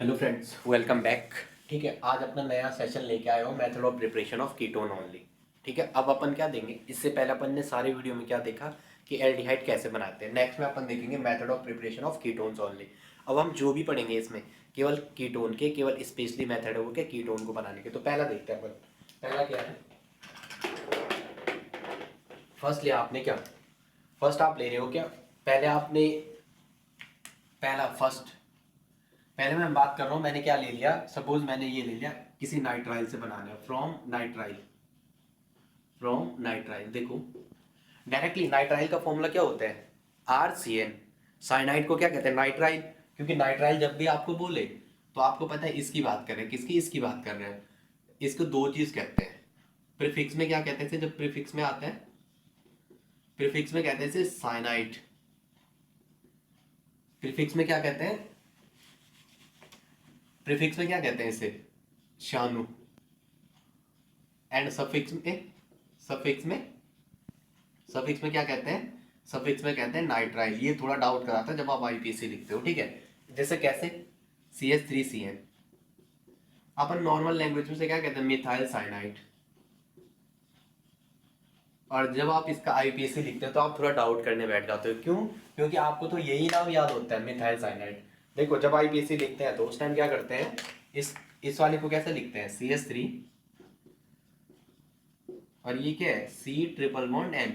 Hello friends, welcome back. ठीक है, आज अपना नया सेशन लेके आया हूँ, method of preparation of ketone only. ठीक है, अब अपन क्या देंगे, इससे पहले अपन ने सारे वीडियो में क्या देखा कि एल्डिहाइड कैसे बनाते हैं। नेक्स्ट में अपन देखेंगे method of preparation of ketones only. अब हम जो भी पढ़ेंगे इसमें केवल कीटोन के केवल स्पेशली मेथड है वो क्या कीटोन को बनाने के। तो पहला देखते हैं अपन, पहला क्या है। फर्स्ट लिया आपने क्या, फर्स्ट आप ले रहे हो क्या, पहले आपने पहला फर्स्ट पहले मैं बात कर रहा हूँ, मैंने क्या ले लिया, सपोज मैंने ये ले लिया किसी नाइट्राइल से बनाना है, फ्रॉम नाइट्राइल देखो डायरेक्टली नाइट्राइल का फॉर्मूला क्या होता है, RCN। साइनाइड को क्या कहते हैं, नाइट्राइल। क्योंकि नाइट्राइल जब भी आपको बोले तो आपको पता है इसकी बात कर रहे हैं, किसकी, इसकी बात कर रहे हैं। इसको दो चीज कहते हैं, प्रीफिक्स में क्या कहते हैं, जब प्रीफिक्स में आता है, प्रीफिक्स में कहते हैं साइनाइड। प्रीफिक्स में क्या कहते हैं, प्रीफिक्स में क्या कहते हैं इसे, शानु। एंड सफिक्स में क्या कहते हैं, सफिक्स में कहते हैं नाइट्राइल। ये थोड़ा डाउट कराता है जब आप आईपीसी लिखते हो। ठीक है, जैसे कैसे, CH3CN अपन नॉर्मल लैंग्वेज में से क्या कहते हैं, मिथाइल साइनाइड। और जब आप इसका आईपीसी लिखते हो तो आप थोड़ा डाउट करने बैठ जाते हो, क्यों, क्योंकि आपको तो यही नाम याद होता है, मिथाइल साइनाइड। देखो जब आईपीसी लिखते हैं तो उस टाइम क्या करते हैं, इस वाले को कैसे लिखते हैं, CH3, और ये क्या है, C ट्रिपल बॉन्ड N।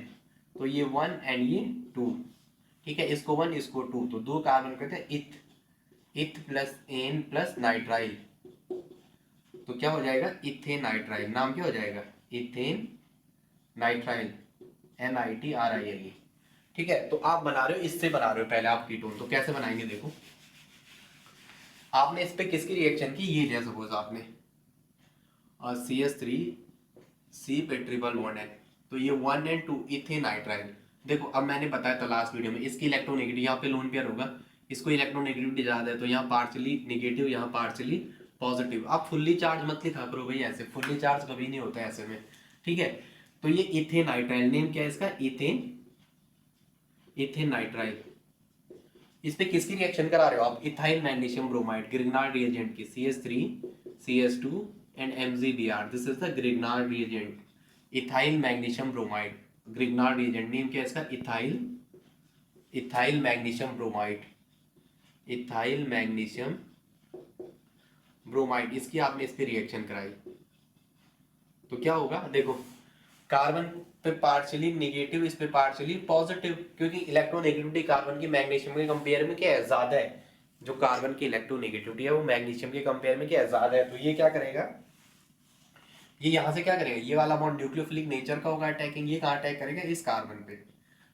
तो ये 1 एंड ये 2। ठीक है, इसको 1 इसको 2, तो दो कार्बन कहते हैं इथ प्लस एन प्लस नाइट्राइल। तो क्या हो जाएगा, इथेन नाइट्राइल। नाम क्या हो जाएगा, इथेन नाइट्राइल, NITRILE। ठीक है, तो आप बना रहे हो, इससे बना रहे हो पहले आप कीटोन। तो कैसे बनाएंगे देखो, आपने इस पे किसकी रिएक्शन की, ये लिया सपोज आपने, और CH3 C पे ट्रिपल बॉन्ड है, तो ये 1 एंड 2 इथेन नाइट्राइल। देखो अब मैंने बताया था लास्ट वीडियो में, इसकी इलेक्ट्रोनेगेटिव यहाँ पे लोन पेयर होगा, इसको इलेक्ट्रोनेगेटिविटी ज़्यादा है तो यहाँ पार्शली निगेटिव, यहाँ पार्शली पॉजिटिव। आप फुल्ली चार्ज मत लिखा करो भाई, ऐसे फुल्ली चार्ज कभी नहीं होता ऐसे में। ठीक है, तो ये इथेन नाइट्राइल, नेम क्या है इसका, इथेन, इथेन नाइट्राइल। इस पे किसकी रिएक्शन करा रहे हो आप, ethyl magnesium bromide, Grignard reagent की, CH3 CH2 and MgBr, this is the Grignard reagent. Ethyl magnesium bromide, Grignard reagent, name क्या है इसका, ethyl, ethyl magnesium bromide, ethyl magnesium bromide. इसकी आपने इस पे रिएक्शन कराई तो क्या होगा, देखो कार्बन पे पार्शियली निगेटिव, इस पे पार्शियली पॉजिटिव, क्योंकि इलेक्ट्रोनेगेटिविटी कार्बन की मैग्नीशियम के कंपेयर में क्या है, ज्यादा है। जो कार्बन की इलेक्ट्रोनेगेटिविटी है वो मैग्नीशियम के कंपेयर में क्या है, ज्यादा है। तो ये क्या करेगा, ये यहां से क्या करेगा, ये वाला बॉन्ड न्यूक्लियोफिलिक नेचर का होगा अटैकिंग, ये कहां अटैक करेगा, इस कार्बन पे।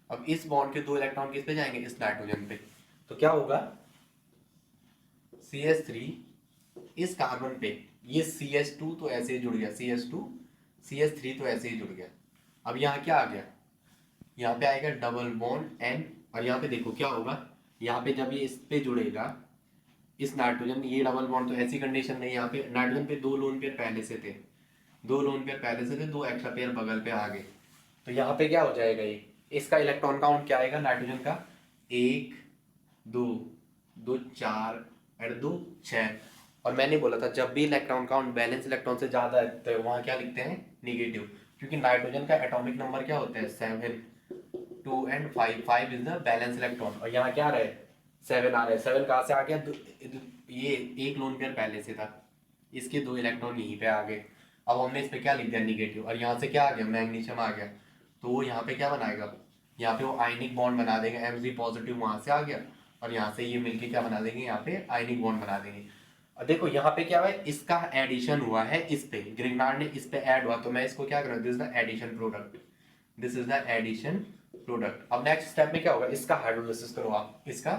अब इस बॉन्ड के दो इलेक्ट्रॉन किस पे जाएंगे, इस नाइट्रोजन पे। तो क्या होगा, CH3 इस कार्बन पे, ये CH2 तो ऐसे ही जुड़ गया, CH2 CH3 तो ऐसे ही जुड़ गया। अब यहाँ क्या आ गया, यहाँ पे आएगा डबल बॉन्ड N। और यहाँ पे देखो क्या होगा, यहाँ पे जब ये इस पे जुड़ेगा, इस नाइट्रोजन, ये डबल बॉन्ड, तो ऐसी कंडीशन नहीं, यहाँ पे नाइट्रोजन पे दो लोन पेयर पहले से थे, दो लोन पेयर पहले से थे, दो एक्स्ट्रा पेयर बगल पे आ गए। तो यहाँ पे क्या हो जाएगा, ये इसका इलेक्ट्रॉन काउंट क्या आएगा नाइट्रोजन का, एक, दो, दो चार, एंड दो छः। और मैंने बोला था जब भी इलेक्ट्रॉन काउंट बैलेंस इलेक्ट्रॉन से ज्यादा है तो वहां क्या लिखते हैं, निगेटिव। क्योंकि नाइट्रोजन का एटॉमिक नंबर क्या होता है, 7, 2 and 5, 5 is the valence electron. और यहाँ क्या रहे, 7 आ रहे हैं। 7 कहाँ से आ गया, ये एक लोन पेयर पहले से था, इसके दो इलेक्ट्रॉन यहीं पे आ गए। अब हमने इस पे क्या लिख दिया, निगेटिव, और यहाँ से क्या आ गया, मैग्नीशियम आ गया। तो वो यहाँ पे क्या बनाएगा, यहाँ पे वो आयनिक बॉन्ड बना देंगे, Mg पॉजिटिव वहां से आ गया, और यहाँ से ये मिलके क्या बना देंगे, यहाँ पे आयनिक बॉन्ड बना देंगे। और देखो यहाँ पे क्या हुआ है, इसका एडिशन हुआ है इस पे, ग्रिग्नार्ड ने इस पे ऐड हुआ, तो मैं इसको क्या करूँ, this is the addition product, this is the addition product. अब नेक्स्ट स्टेप में क्या होगा, इसका हाइड्रोलिसिस करो आप, इसका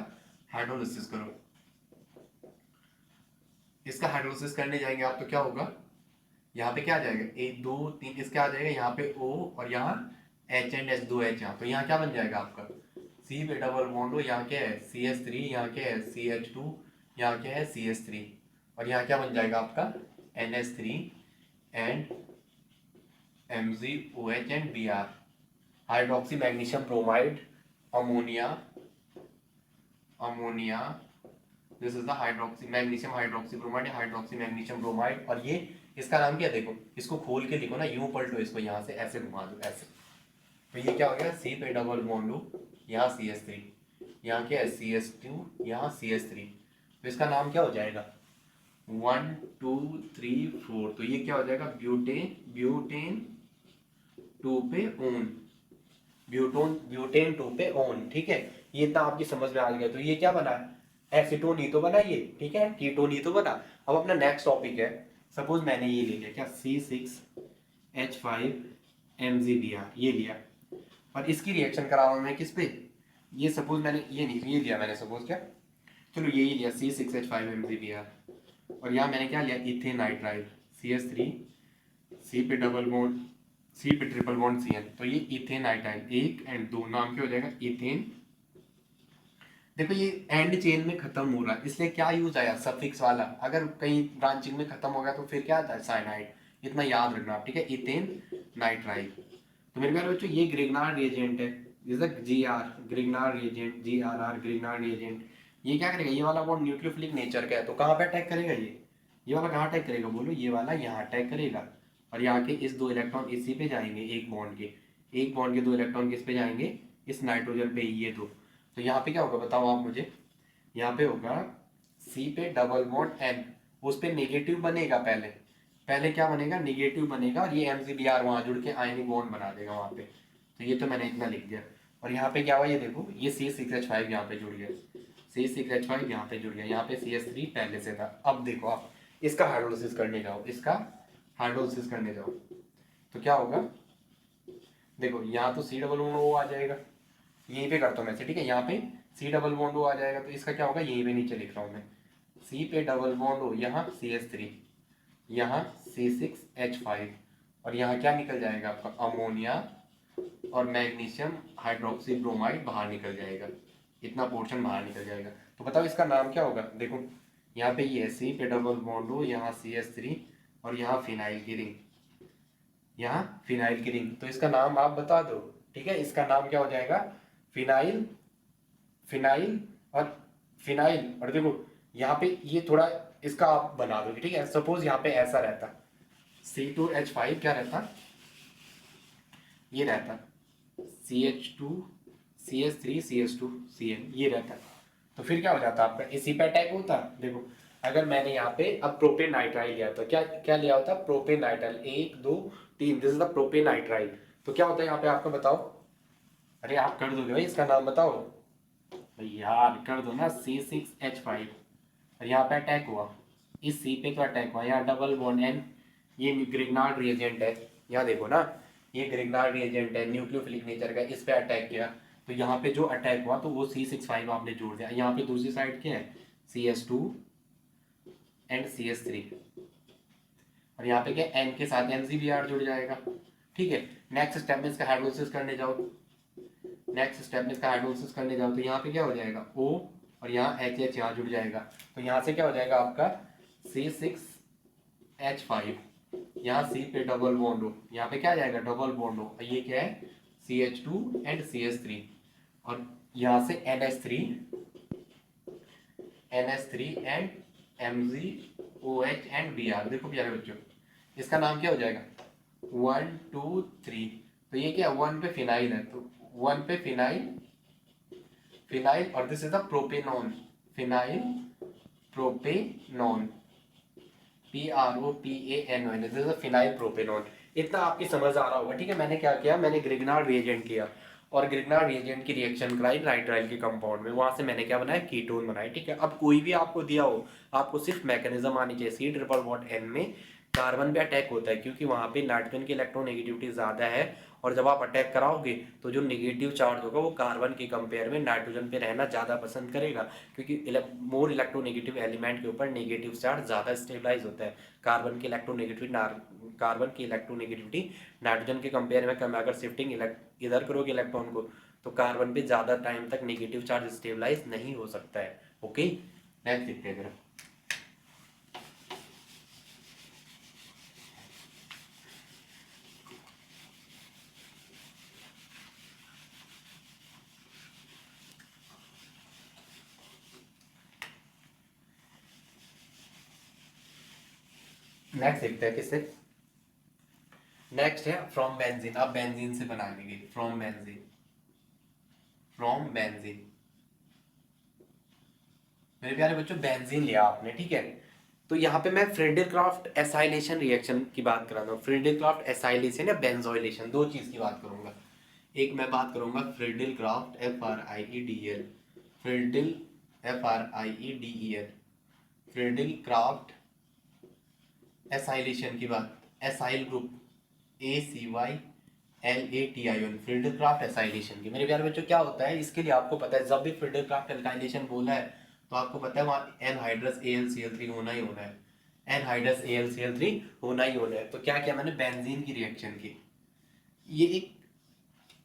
हाइड्रोलिसिस करो। इसका हाइड्रोलिसिस करने जाएंगे आप तो क्या होगा, यहाँ पे क्या आ जाएगा, एक दो तीन, इसका आ जाएगा यहाँ पे O, और यहाँ H एंड H, दो H। यहाँ तो यहाँ क्या बन जाएगा आपका, C पे डबल बॉन्ड हो, यहाँ क्या है CH3, यहाँ क्या है CH2, यहाँ क्या है CH3, और यहाँ क्या बन जाएगा आपका NH3 and MgOH and Br, hydroxy magnesium bromide, ammonia, ammonia this is the hydroxy magnesium hydroxy bromide या हाइड्रोक्सी मैग्नीशियम ब्रोमाइड। और ये इसका नाम क्या, देखो इसको खोल के लिखो ना, यूं पलटो इसको, यहाँ से ऐसे घुमा दो ऐसे, तो ये क्या हो गया, सी पे डबल बॉन्ड लो, यहाँ CH3, यहाँ क्या है CS2, यहाँ CH3, तो इसका नाम क्या हो जाएगा 1 2 3 4, तो ये क्या हो जाएगा ब्यूटेन, ब्यूटेन 2 पे ओन, ब्यूटेन 2 पे ओन। ठीक है, ये इतना आपकी समझ में आ गया। तो ये क्या बना, एसीटोन ही तो बना ये, ठीक है, कीटोन ही तो बना। अब अपना नेक्स्ट टॉपिक है, सपोज मैंने ये ले लिया क्या C6H5MgBr ये लिया, और इसकी रिएक्शन करा मैं किस पे, ये सपोज मैंने ये नहीं ये लिया मैंने सपोज क्या, चलो यही लिया C6H5MgBr, और यहाँ मैंने क्या लिया इथेन नाइट्राइल CH3, सी पे डबल बॉन्ड, सी पे ट्रिपल बॉन्ड CN, तो ये इथेन नाइट्राइल 1 एंड 2 नाम क्या हो जाएगा इथेन। देखो ये एंड चेन में खत्म हो रहा है, इसलिए क्या यूज आया सफिक्स वाला, अगर कहीं ब्रांचिंग में खत्म हो गया तो फिर क्या आता है साइनाइड, इतना याद रखना आप, ठीक है, इथेन नाइट्राइल। तो मेरे प्यारे बच्चों ये ग्रिग्नार्ड रिएजेंट है, GR Grignard reagent, GRR Grignard reagent. ये क्या करेगा, ये वाला बॉन्ड न्यूक्लियोफिलिक नेचर का है, तो कहाँ पे अटैक करेगा ये वाला कहाँ अटैक करेगा बोलो, ये वाला यहाँ अटैक करेगा, और यहाँ के इस 2 इलेक्ट्रॉन इसी पे जाएंगे, एक बॉन्ड के 2 इलेक्ट्रॉन किस पे जाएंगे, इस नाइट्रोजन पे, ये 2। तो यहाँ पे क्या होगा बताओ आप मुझे, यहाँ पे होगा C पे डबल बॉन्ड N, उस पे नेगेटिव बनेगा, पहले पहले क्या बनेगा नेगेटिव बनेगा, और ये MgBr वहाँ जुड़ के आयनिक बॉन्ड बना देगा वहाँ पे। तो ये तो मैंने इतना लिख दिया, और यहाँ पे क्या हुआ ये देखो, ये C6H5 यहाँ पे जुड़ गया, C6H5 यहाँ पे जुड़ गया, यहाँ पे CH3 पहले से था। अब देखो आप इसका हाइड्रोलिसिस करने जाओ, इसका हाइड्रोलिसिस करने जाओ, तो क्या होगा, देखो यहाँ तो C डबल बॉन्ड O आ जाएगा, यहीं पे करता हूँ मैं, ठीक है, यहाँ पे C डबल बॉन्ड O आ जाएगा, तो इसका क्या होगा यहीं पे नीचे लिख रहा हूँ मैं, C पे डबल बॉन्ड O, यहाँ CH3, यहाँ C6H5, और यहाँ क्या निकल जाएगा आपका अमोनिया और मैग्नीशियम हाइड्रोक्सी ब्रोमाइड बाहर निकल जाएगा, इतना पोर्शन बाहर निकल जाएगा। तो बताओ इसका नाम क्या होगा, देखो यहाँ पे ये C पे डबल बॉन्ड O, यहाँ CH3, और यहाँ फिनाइल की रिंग, यहाँ फिनाइल की रिंग, तो इसका नाम आप बता दो, ठीक है, इसका नाम क्या हो जाएगा फिनाइल, फिनाइल और फिनाइल। और देखो यहाँ पे ये थोड़ा इसका आप बना दोगे, ठीक है, सपोज यहाँ पे ऐसा रहता C2H5 क्या रहता, ये रहता CH2 CH3 CH2 CN ये रहता, तो फिर क्या हो जाता आपका इसी पे अटैक होता। देखो अगर मैंने यहाँ पे अब प्रोपेन नाइट्राइल लिया, तो क्या क्या लिया होता propane nitrile 1 2 3, this is the propane nitrile, तो क्या होता है यहाँ पे आपका बताओ, अरे आप कर दोगे भाई, इसका नाम बताओ भाई यार, कर दो ना C6H5, और यहाँ पे अटैक हुआ, इस C पे तो अटैक हुआ, यहाँ डबल बॉन्ड N, ये ग्रिग्नार्ड रिएजेंट है, यहाँ देखो ना ये ग्रिग्नार्ड रिएजेंट है न्यूक्लियोफिलिक नेचर का, इस पे अटैक किया, तो यहाँ पे जो अटैक हुआ तो वो C6 5 आपने जोड़ दिया, यहाँ पे दूसरी साइड क्या है CS2 एंड CH3, और यहाँ पे क्या N के साथ MgBr जुड़ जाएगा। ठीक है, नेक्स्ट स्टेप में इसका हाइड्रोलिसिस करने जाओ, नेक्स्ट स्टेप में इसका हाइड्रोलिसिस करने जाओ, तो यहाँ पे क्या हो जाएगा O, और यहाँ HH यहाँ जुड़ जाएगा, तो यहाँ से क्या हो जाएगा आपका C6H5, यहाँ C पे डबल बॉन्ड हो, यहाँ पे क्या आ जाएगा डबल बॉन्ड हो, ये क्या है CH2 एंड CH3, और यहाँ से NH3 and MgOH and Br। देखो प्यारे बच्चों इसका नाम क्या हो जाएगा 1 2 3, तो ये क्या 1 पे फिनाइल है, तो 1 पे फिनाइल, फिनाइल, और this is the propanone, phenyl propanone PROPANON, this is phenyl propanone. इतना आपकी समझ आ रहा होगा, ठीक है। मैंने क्या किया, मैंने ग्रिग्नार्ड रिएजेंट लिया और ग्रिग्नार्ड रिएजेंट की रिएक्शन कराई नाइट्राइल के कंपाउंड में, वहां से मैंने क्या बनाया कीटोन बनाया, ठीक है। अब कोई भी आपको दिया हो, आपको सिर्फ मैकेनिज्म आनी चाहिए, C ट्रिपल बॉन्ड N में कार्बन पे अटैक होता है क्योंकि वहां पे नाइट्रोजन की इलेक्ट्रोनेगेटिविटी ज्यादा है, और जब आप अटैक कराओगे तो जो नेगेटिव चार्ज होगा वो कार्बन के कंपेयर में नाइट्रोजन पे रहना ज़्यादा पसंद करेगा, क्योंकि मोर इलेक्ट्रोनेगेटिव एलिमेंट के ऊपर नेगेटिव चार्ज ज़्यादा स्टेबलाइज होता है। कार्बन की इलेक्ट्रोनेगेटिविटी नाइट्रोजन के कंपेयर में कम है। अगर शिफ्टिंग इधर करोगे इलेक्ट्रॉन को तो कार्बन पे ज़्यादा टाइम तक नेगेटिव चार्ज स्टेबलाइज नहीं हो सकता है। ओके, नेक्स्ट देखते हैं जरा। नेक्स्ट देखते हैं किससे। नेक्स्ट है फ्रॉम बेंजीन। अब बेंजीन से बनाएंगे, फ्रॉम बेंजीन, फ्रॉम बेंजीन। मेरे प्यारे बच्चों बेंजीन लिया आपने, ठीक है। तो यहाँ पे मैं फ्रेडरक्राफ्ट एसाइलेशन रिएक्शन की बात कर रहा हूँ। फ्रेडरक्राफ्ट एसाइलेशन या बेंजोइलेशन, दो चीज की बात करूंगा। एक मैं बात करूंगा फ्रेडरक्राफ्ट FRIEDL, फ्रेडल FRIEDEL, फ्रेडरक्राफ्ट एसाइलेशन की बात, एसाइल ग्रुप ACYLATION, फ्रेडरक्राफ्ट एसाइलेशन की। मेरे प्यारे बच्चों क्या होता है, इसके लिए आपको पता है जब भी फ्रेडरक्राफ्ट एसाइलेशन बोला है तो आपको पता है वहाँ एनहाइड्रस AlCl3 होना ही होना है, एनहाइड्रस AlCl3 होना ही होना है। तो क्या किया मैंने, बेंजीन की रिएक्शन की, ये एक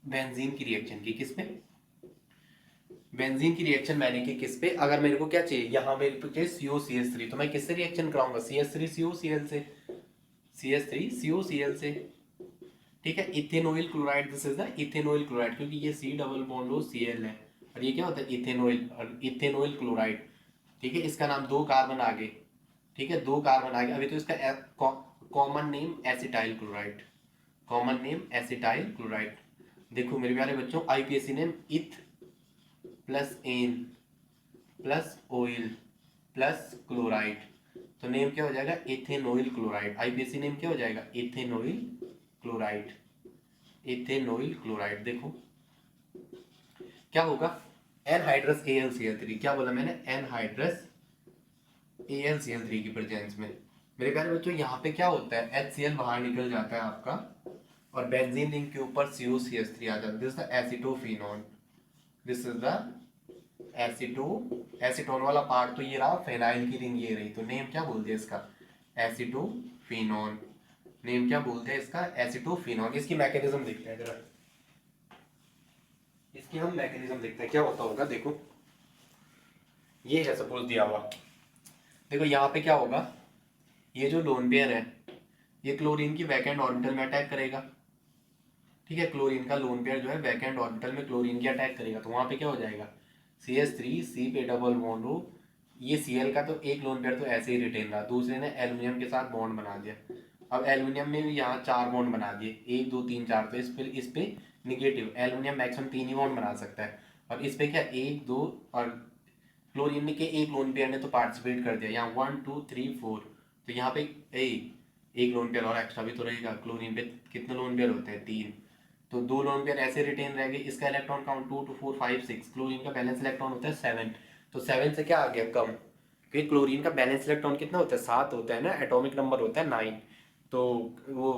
बेंजीन की रिएक्शन की, किस पे, बेंजीन की रिएक्शन मैंने की किस पे, अगर मेरे को क्या चाहिए, यहाँ मेरे को चाहिए COCH3, तो मैं किससे रिएक्शन कराऊंगा, CH3COCl से, CH3COCl से, ठीक है। Ethanoyl chloride, this is the ethanoyl chloride, क्योंकि ये C double bond O Cl है और ये क्या होता है इथेनॉइल, और इथेनॉइल क्लोराइड, ठीक है। इसका नाम, दो कार्बन आगे, ठीक है, दो कार्बन आगे। अभी तो इसका common name acetyl chloride, common name acetyl chloride. देखो मेरे प्यारे बच्चों, IPAC name eth plus an plus oyl plus chloride, तो नेम क्या हो जाएगा, इथेनॉइल क्लोराइड। IPAC नेम क्या हो जाएगा, इथेनॉइल क्लोराइड, इथेनॉइल क्लोराइड। देखो क्या होगा, एनहाइड्रस AlCl3, क्या बोला मैंने, एनहाइड्रस AlCl3 की प्रेजेंस में। मेरे प्यारे बच्चों यहाँ पे क्या होता है, HCl बाहर निकल जाता है आपका और बेंजीन रिंग के ऊपर COCH3 आ जाता है। This is the acetophenone, this is the acetone वाला पार्ट तो ये रहा, फेनाइल की रिंग ये रही, तो नेम क्या बोलते हैं इसका, एसीटोफिनॉन। नेम क्या बोलते हैं इसका, एसीटोफिनॉन। इसकी मैकेनिज्म देखते हैं जरा, इसकी हम मैकेनिज्म देखते हैं क्या होता होगा। देखो ये है सपोज दिया हुआ, देखो यहाँ पे क्या होगा, ये जो लोन पेयर है ये क्लोरीन की वैकेंट ऑर्बिटल में अटैक करेगा, ठीक है। क्लोरीन का लोन पेयर जो है वैकेंट ऑर्बिटल में क्लोरीन की अटैक करेगा, तो वहां पे क्या हो जाएगा, CH3 C पे डबल बॉन्ड हो, ये Cl का तो एक लोन पेयर तो ऐसे ही रिटेन रहा, दूसरे ने एल्यूमिनियम के साथ बॉन्ड बना दिया। अब एल्यूमिनियम में भी यहाँ चार बॉन्ड बना दिए, 1 2 3 4, तो इस पे निगेटिव, एल्यूमिनियम मैक्सिमम 3 ही बॉन्ड बना सकता है, और इस पे क्या 1 2, और क्लोरीन के एक लोन पेयर ने तो पार्टिसिपेट कर दिया, यहाँ 1 2 3 4, तो यहाँ पे एक लोन पेयर और एक्स्ट्रा भी तो रहेगा। क्लोरीन पे कितने लोन पेयर होते हैं, 3, तो दो लोन पेयर ऐसे रिटेन रह गए। इसका इलेक्ट्रॉन काउंट 2 2 4 5 6, क्लोरीन का बैलेंस इलेक्ट्रॉन होता है 7, तो 7 से क्या आ गया कम, क्योंकि क्लोरीन का बैलेंस इलेक्ट्रॉन कितना होता है, 7 होता है ना, एटॉमिक नंबर होता है 9, तो वो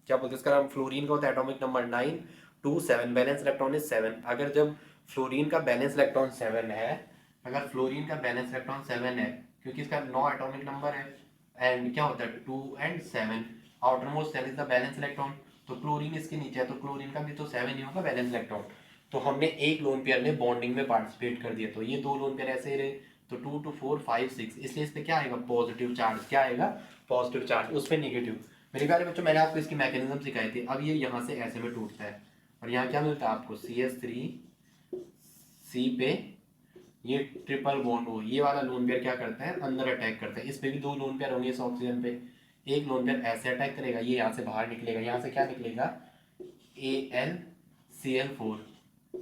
क्या बोलते हैं इसका नाम, फ्लोरीन का होता है atomic number 9 2 7, balance electron is 7। अगर जब फ्लोरीन का बैलेंस इलेक्ट्रॉन 7 है, अगर फ्लोरीन का बैलेंस इलेक्ट्रॉन 7 है, क्योंकि इसका 9 एटॉमिक नंबर है, एंड क्या होता है 2 and 7, outer most shell is the valence electron, तो क्लोरीन इसके नीचे है, तो क्लोरीन का भी तो 7 ही होगा बैलेंस इलेक्ट्रॉन। तो हमने एक लोन पेयर ने बॉन्डिंग में पार्टिसिपेट कर दिया, तो ये दो लोन पेयर ऐसे ही रहे, तो 2 2 4 5 6, इसलिए इस पे क्या आएगा, पॉजिटिव चार्ज, क्या आएगा, पॉजिटिव चार्ज, उस पर निगेटिव। मेरे प्यारे बच्चों मैंने आपको इसकी मैकेनिज्म सिखाई थी। अब ये यहाँ से ऐसे में टूटता है और यहाँ क्या मिलता है आपको, CH3C पे ये ट्रिपल बॉन्ड हो, ये वाला लोन पेयर क्या करता है, अंदर अटैक करता है। इस पे भी दो लोन पेयर होंगे इस ऑक्सीजन पे, एक लोन पेयर ऐसे अटैक करेगा, ये यहाँ से बाहर निकलेगा, यहाँ से क्या निकलेगा, AlCl4,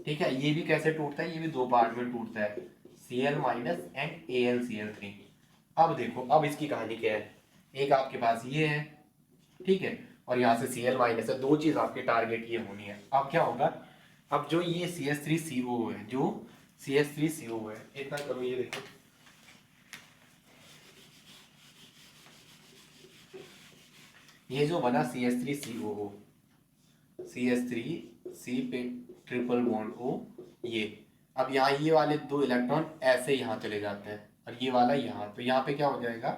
ठीक है। ये भी कैसे टूटता है, ये भी दो पार्ट में टूटता है, Cl माइनस एंड AlCl3। अब देखो, अब इसकी कहानी क्या है, एक आपके पास ये है, ठीक है, और यहाँ से Cl माइनस है, दो चीज आपके टारगेट ये होनी है। अब क्या होगा, अब जो ये CH3CO है, जो CH3CO है, इतना करो, ये देखो ये जो बना CH3CO, CH3C पे ट्रिपल बॉन्ड O, ये अब यहाँ ये वाले दो इलेक्ट्रॉन ऐसे यहाँ चले जाते हैं और ये वाला यहाँ, तो यहाँ पे क्या हो जाएगा,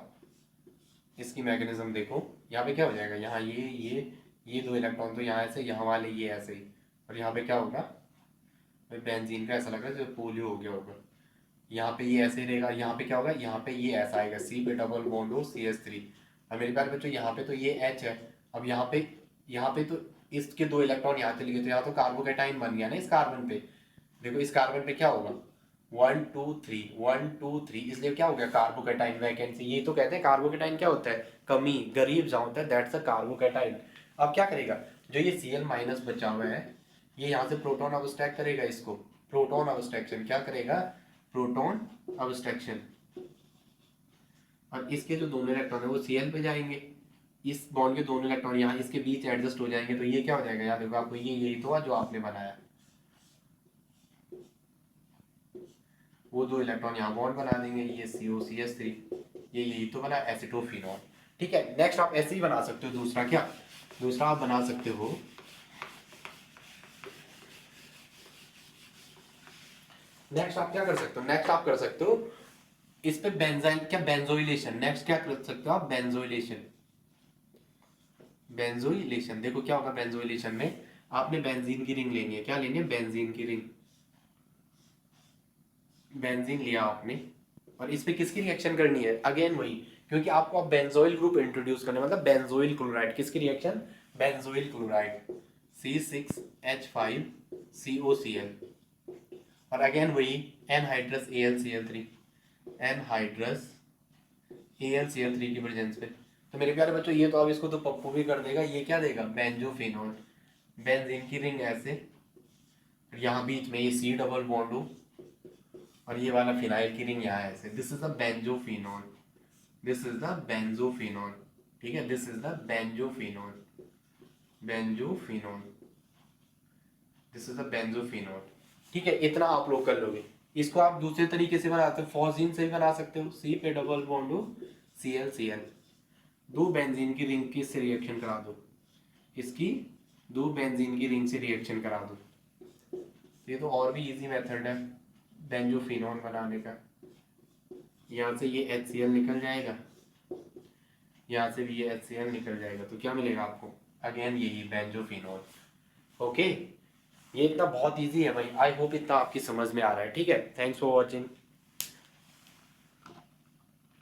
इसकी मैकेनिज्म देखो, यहाँ पे क्या हो जाएगा, यहाँ ये दो इलेक्ट्रॉन तो यहाँ ऐसे, यहाँ वाले ये ऐसे ही, और यहाँ पे क्या होगा, भाई बेंजीन का ऐसा लग रहा है जैसे पोलियो हो गया होगा, यहाँ पे ये ऐसे ही रहेगा, यहाँ पे क्या होगा, यहाँ पे ये ऐसा आएगा, C पे डबल बॉन्ड हो CH3। अब मेरे प्यारे बच्चों यहाँ पे तो ये H है, अब यहाँ पे तो इसके दो इलेक्ट्रॉन यहाँ चले गए, तो यहाँ तो कार्बोकेटाइन बन गया ना इस कार्बन पे। देखो इस कार्बन पे क्या होगा, 1 2 3 इसलिए क्या हो गया कार्बोकेटाइन वैकेंसी। ये तो कहते हैं कार्बोकेटाइन क्या होता है, कमी, गरीब जहाँ होता है, दैट्स अ कार्बोकेटाइन। अब क्या करेगा, जो ये Cl माइनस बचा हुआ है ये यहाँ से प्रोटॉन अबस्ट्रैक्ट करेगा, इसको प्रोटॉन अबस्ट्रैक्शन क्या करेगा, प्रोटॉन अबस्ट्रैक्शन। और इसके जो दोनों इलेक्ट्रॉन है वो Cl पे जाएंगे, इस बॉन्ड के दोनों इलेक्ट्रॉन यहाँ इसके बीच एडजस्ट हो जाएंगे, तो ये क्या हो जाएगा यार देखो आपको, ये यही तो जो आपने बनाया, वो दो इलेक्ट्रॉन यहाँ बॉन्ड बना देंगे, ये COCH3, ये यही तो बना एसिटोफिनॉल। ठीक है, नेक्स्ट आप ऐसे ही बना सकते हो दूसरा, क्या दूसरा आप बना सकते हो, नेक्स्ट आप क्या कर सकते हो, नेक्स्ट आप कर सकते हो इस पे बेंजाइन, क्या बेंजोइलेशन, नेक्स्ट क्या कर सकते हो आप, बेंजोइलेशन। बेंजोइलेशन देखो क्या होगा, बेंजोइलेशन में आपने बेंजीन की रिंग लेनी है, क्या लेनी है, बेंजीन की रिंग। बेंजीन लिया आपने और इस पे किसकी रिएक्शन करनी है, अगेन वही, क्योंकि आपको अब बेंजोइल ग्रुप इंट्रोड्यूस करने, मतलब बेंजोइल क्लोराइड, किसकी रिएक्शन, बेंजोइल क्लोराइड C6H5COCl, और अगेन वही एनहाइड्रस AlCl3, एनहाइड्रस AlCl3 की प्रेजेंस पे। तो मेरे प्यारे बच्चों ये तो अब इसको तो पप्पू भी कर देगा, ये क्या देगा, बेंजोफिनॉल, बेंजीन की रिंग ऐसे, यहाँ बीच में ये C डबल बॉन्ड हो, और ये वाला फिनाइल की रिंग यहाँ ऐसे, this is the benzophenol, this is the benzophenol. ठीक है, this is the benzophenol, benzophenol, this is the benzophenol. ठीक है, इतना आप लोग कर लोगे। इसको आप दूसरे तरीके से बनाते हो, फॉस्जीन से भी बना सकते हो, C पे डबल बॉन्ड हो ClCl, दो बेंजीन की रिंग की से रिएक्शन करा दो, इसकी दो बेंजीन की रिंग से रिएक्शन करा दो। ये तो और भी इजी मेथड है बेंजोफिनॉल बनाने का। यहाँ से ये HCl निकल जाएगा, यहाँ से भी ये HCl निकल जाएगा, तो क्या मिलेगा आपको, अगेन यही बेंजोफिनॉल। ओके, ये इतना बहुत इजी है भाई, आई होप इतना आपकी समझ में आ रहा है। ठीक है, थैंक्स फॉर वॉचिंग।